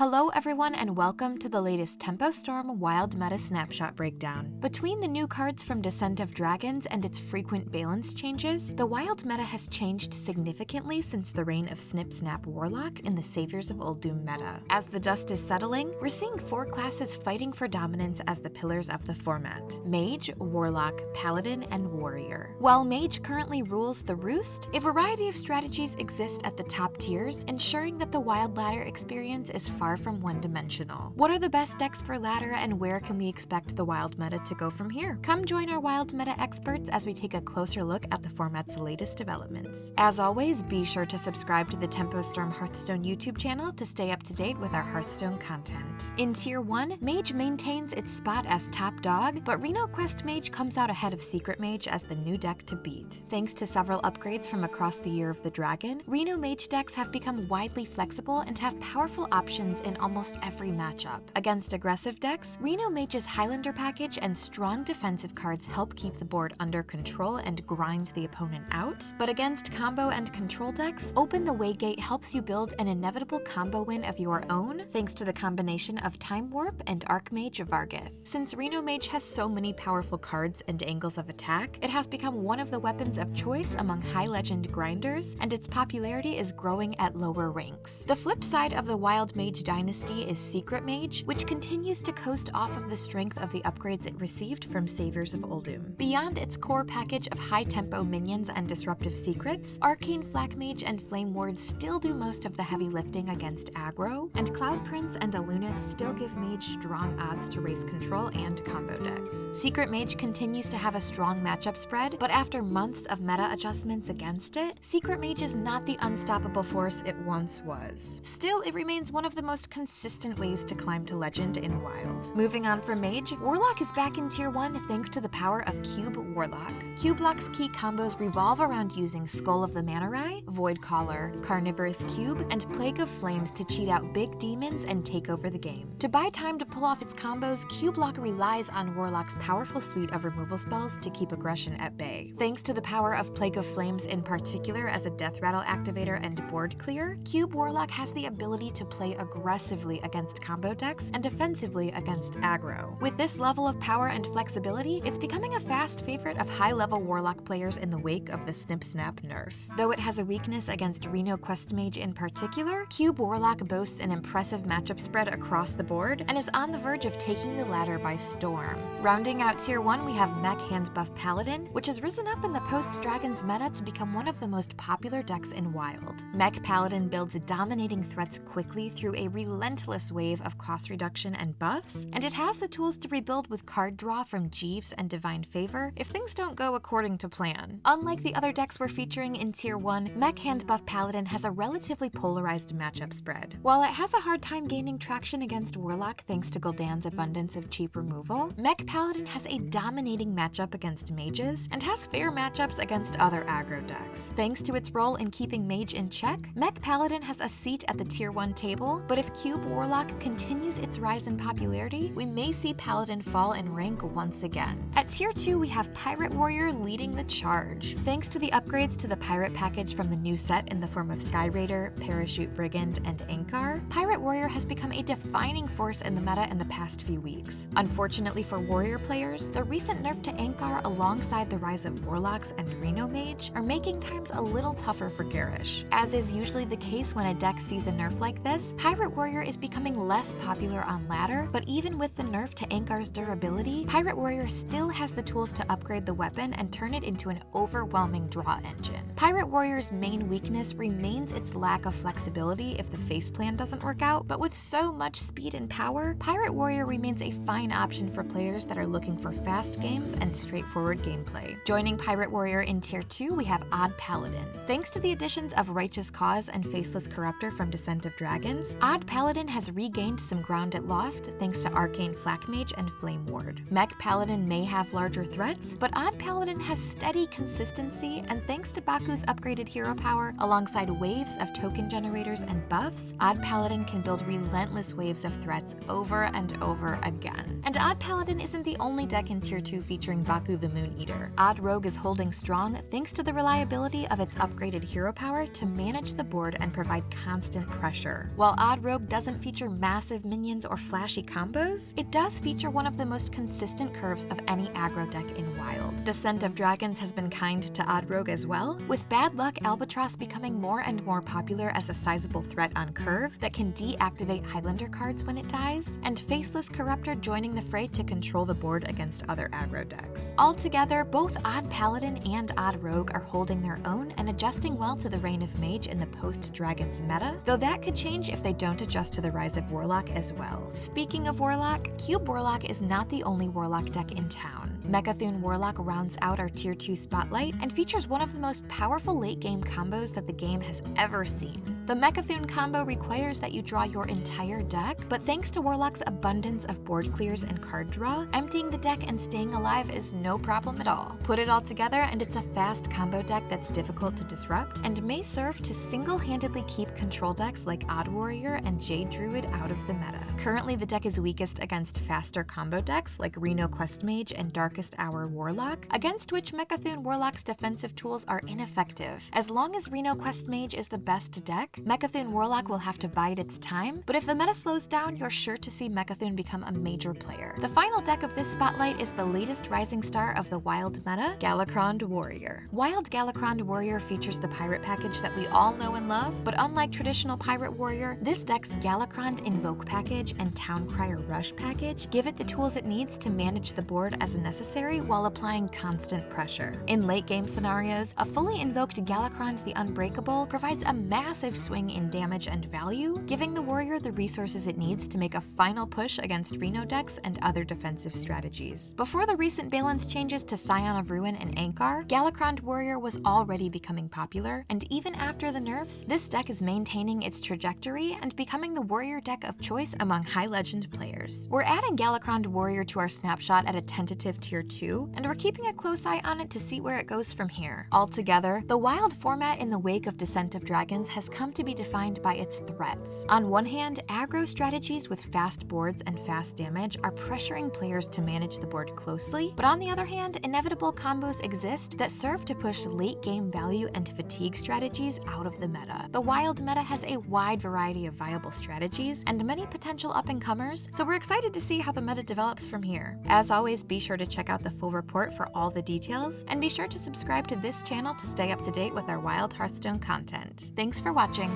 Hello everyone and welcome to the latest Tempo Storm Wild Meta Snapshot breakdown. Between the new cards from Descent of Dragons and its frequent balance changes, the Wild Meta has changed significantly since the reign of Snip Snap Warlock in the Saviors of Uldum meta. As the dust is settling, we're seeing four classes fighting for dominance as the pillars of the format: Mage, Warlock, Paladin, and Warrior. While Mage currently rules the roost, a variety of strategies exist at the top tiers, ensuring that the Wild Ladder experience is far from one-dimensional. What are the best decks for ladder and where can we expect the Wild Meta to go from here? Come join our Wild Meta experts as we take a closer look at the format's latest developments. As always, be sure to subscribe to the Tempo Storm Hearthstone YouTube channel to stay up to date with our Hearthstone content. In Tier 1, Mage maintains its spot as top dog, but Reno Quest Mage comes out ahead of Secret Mage as the new deck to beat. Thanks to several upgrades from across the Year of the Dragon, Reno Mage decks have become widely flexible and have powerful options in almost every matchup. Against aggressive decks, Reno Mage's Highlander package and strong defensive cards help keep the board under control and grind the opponent out. But against combo and control decks, Open the Waygate helps you build an inevitable combo win of your own, thanks to the combination of Time Warp and Archmage Vargheth. Since Reno Mage has so many powerful cards and angles of attack, it has become one of the weapons of choice among high legend grinders, and its popularity is growing at lower ranks. The flip side of the Wild Mage dynasty is Secret Mage, which continues to coast off of the strength of the upgrades it received from Saviors of Uldum. Beyond its core package of high-tempo minions and disruptive secrets, Arcane Flak Mage and Flame Ward still do most of the heavy lifting against aggro, and Cloud Prince and Alunith still give Mage strong odds to race control and combo decks. Secret Mage continues to have a strong matchup spread, but after months of meta adjustments against it, Secret Mage is not the unstoppable force it once was. Still, it remains one of the most consistent ways to climb to legend in Wild. Moving on from Mage, Warlock is back in Tier 1 thanks to the power of Cube Warlock. Cube Lock's key combos revolve around using Skull of the Manarai, Void Caller, Carnivorous Cube, and Plague of Flames to cheat out big demons and take over the game. To buy time to pull off its combos, Cube Lock relies on Warlock's powerful suite of removal spells to keep aggression at bay. Thanks to the power of Plague of Flames in particular as a Death Rattle activator and board clear, Cube Warlock has the ability to play aggressively against combo decks and defensively against aggro. With this level of power and flexibility, it's becoming a fast favorite of high-level Warlock players in the wake of the Snip Snap nerf. Though it has a weakness against Reno Quest Mage in particular, Cube Warlock boasts an impressive matchup spread across the board and is on the verge of taking the ladder by storm. Rounding out Tier 1, we have Mech Hand Buff Paladin, which has risen up in the post-Dragons meta to become one of the most popular decks in Wild. Mech Paladin builds dominating threats quickly through a relentless wave of cost reduction and buffs, and it has the tools to rebuild with card draw from Jeeves and Divine Favor if things don't go according to plan. Unlike the other decks we're featuring in Tier 1, Mech Hand Buff Paladin has a relatively polarized matchup spread. While it has a hard time gaining traction against Warlock thanks to Gul'dan's abundance of cheap removal, Mech Paladin has a dominating matchup against mages and has fair matchups against other aggro decks. Thanks to its role in keeping Mage in check, Mech Paladin has a seat at the Tier 1 table, but if Cube Warlock continues its rise in popularity, we may see Paladin fall in rank once again. At Tier 2, we have Pirate Warrior leading the charge. Thanks to the upgrades to the Pirate package from the new set in the form of Sky Raider, Parachute Brigand, and Ankar, Pirate Warrior has become a defining force in the meta in the past few weeks. Unfortunately for Warrior players, the recent nerf to Ankar alongside the rise of Warlocks and Reno Mage are making times a little tougher for Garish. As is usually the case when a deck sees a nerf like this, Pirate Warrior is becoming less popular on ladder, but even with the nerf to Ankar's durability, Pirate Warrior still has the tools to upgrade the weapon and turn it into an overwhelming draw engine. Pirate Warrior's main weakness remains its lack of flexibility if the face plan doesn't work out, but with so much speed and power, Pirate Warrior remains a fine option for players that are looking for fast games and straightforward gameplay. Joining Pirate Warrior in Tier 2, we have Odd Paladin. Thanks to the additions of Righteous Cause and Faceless Corruptor from Descent of Dragons, Odd Paladin has regained some ground it lost thanks to Arcane Flak Mage and Flame Ward. Mech Paladin may have larger threats, but Odd Paladin has steady consistency, and thanks to Baku's upgraded hero power, alongside waves of token generators and buffs, Odd Paladin can build relentless waves of threats over and over again. And Odd Paladin isn't the only deck in Tier 2 featuring Baku the Moon Eater. Odd Rogue is holding strong thanks to the reliability capability of its upgraded hero power to manage the board and provide constant pressure. While Odd Rogue doesn't feature massive minions or flashy combos, it does feature one of the most consistent curves of any aggro deck in Wild. Descent of Dragons has been kind to Odd Rogue as well, with Bad Luck Albatross becoming more and more popular as a sizable threat on curve that can deactivate Highlander cards when it dies, and Faceless Corruptor joining the fray to control the board against other aggro decks. Altogether, both Odd Paladin and Odd Rogue are holding their own and adjusting well to the reign of Mage in the post-Dragons meta, though that could change if they don't adjust to the rise of Warlock as well. Speaking of Warlock, Cube Warlock is not the only Warlock deck in town. Mecha'thun Warlock rounds out our Tier 2 spotlight and features one of the most powerful late-game combos that the game has ever seen. The Mecha'thun combo requires that you draw your entire deck, but thanks to Warlock's abundance of board clears and card draw, emptying the deck and staying alive is no problem at all. Put it all together and it's a fast combo deck that's difficult to disrupt and may serve to single-handedly keep control decks like Odd Warrior and Jade Druid out of the meta. Currently, the deck is weakest against faster combo decks like Reno Quest Mage and Darkest Hour Warlock, against which Mecha'thun Warlock's defensive tools are ineffective. As long as Reno Quest Mage is the best deck, Mecha'thun Warlock will have to bide its time, but if the meta slows down, you're sure to see Mecha'thun become a major player. The final deck of this spotlight is the latest rising star of the Wild meta, Galakrond Warrior. Wild Galakrond Warrior features the pirate package that we all know and love, but unlike traditional Pirate Warrior, this deck's Galakrond Invoke package and Towncrier Rush package give it the tools it needs to manage the board as necessary while applying constant pressure. In late game scenarios, a fully invoked Galakrond the Unbreakable provides a massive swing in damage and value, giving the warrior the resources it needs to make a final push against Reno decks and other defensive strategies. Before the recent balance changes to Scion of Ruin and Ankar, Galakrond Warrior was already becoming popular, and even after the nerfs, this deck is maintaining its trajectory and becoming the warrior deck of choice among high legend players. We're adding Galakrond Warrior to our snapshot at a tentative Tier 2, and we're keeping a close eye on it to see where it goes from here. Altogether, the Wild format in the wake of Descent of Dragons has come to be defined by its threats. On one hand, aggro strategies with fast boards and fast damage are pressuring players to manage the board closely, but on the other hand, inevitable combos exist that serve to push late game value and fatigue strategies out of the meta. The Wild meta has a wide variety of viable strategies and many potential up-and-comers, so we're excited to see how the meta develops from here. As always, be sure to check out the full report for all the details, and be sure to subscribe to this channel to stay up to date with our Wild Hearthstone content. Thanks for watching!